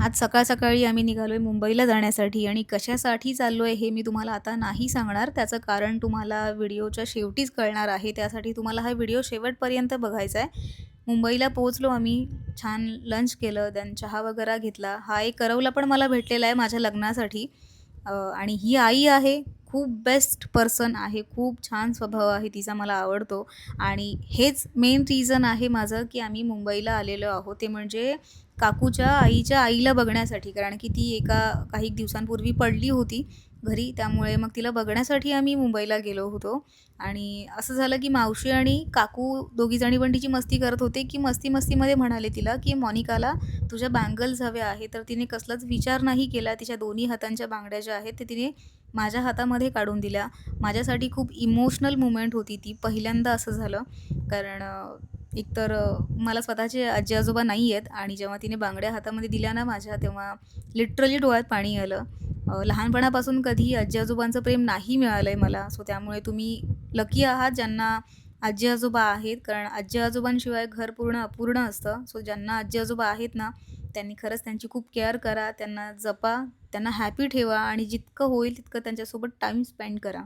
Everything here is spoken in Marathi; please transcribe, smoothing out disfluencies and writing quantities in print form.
आज सकाळ-सकाळी आम्ही निघालोय मुंबईला जाण्यासाठी आणि कशासाठी चाललोय हे मी तुम्हाला आता नाही सांगणार. त्याचं कारण तुम्हाला व्हिडिओच्या शेवटीच कळणार आहे. त्यासाठी तुम्हाला हा व्हिडिओ शेवटपर्यंत बघायचा आहे. मुंबईला पोहोचलो आम्ही. छान लंच केलं, देन चहा वगैरे घेतला. हा एक करवला पण मला भेटलेला आहे माझ्या लग्नासाठी. आणि ही आई आहे. खूप बेस्ट पर्सन आहे. खूप छान स्वभाव आहे तिचा, मला आवडतो. आणि हेच मेन रिझन आहे माझं, की आम्ही मुंबईला आलेलो आहोत. ते म्हणजे काकूच्या आईच्या आईला बघण्यासाठी. कारण की ती काही दिवसांपूर्वी पडली होती घरी. त्यामुळे मग तिला बघण्यासाठी आम्ही मुंबईला गेलो होतो. आणि असं झालं की मावशी आणि काकू दोघीजणी पण तिची मस्ती करत होते, की मस्ती-मस्तीमध्ये म्हणाले तिला, की "मोनिकाला तुझ्या बँगल्स हव्या आहेत." तर तिने कसलाच विचार नाही केला. तिच्या दोन्ही हातांच्या बांगड्या ज्या आहेत, ते तिने माझ्या हातामध्ये काढून दिल्या. माझ्यासाठी खूप इमोशनल मोमेंट होती ती. पहिल्यांदा असं झालं. कारण एकतर मला स्वतःचे आजी-आजोबा नाही आहेत आणि जेव्हा तिने बांगड्या हातामध्ये दिल्या ना माझ्या, तेव्हा लिटरली डोळ्यात पाणी आलं. लहानपणापासून कधीही आजी-आजोबांचं प्रेम नाही मिळालंय मला. सो त्यामुळे तुम्ही लकी आहात ज्यांना आजी-आजोबा आहेत. कारण आजी-आजोबांशिवाय घर पूर्ण अपूर्ण असतं. सो ज्यांना आजी-आजोबा आहेत ना, त्यांनी खरंच त्यांची खूप केअर करा, त्यांना जपा, त्यांना हॅपी ठेवा आणि जितकं होईल तितकं त्यांच्यासोबत टाईम स्पेंड करा.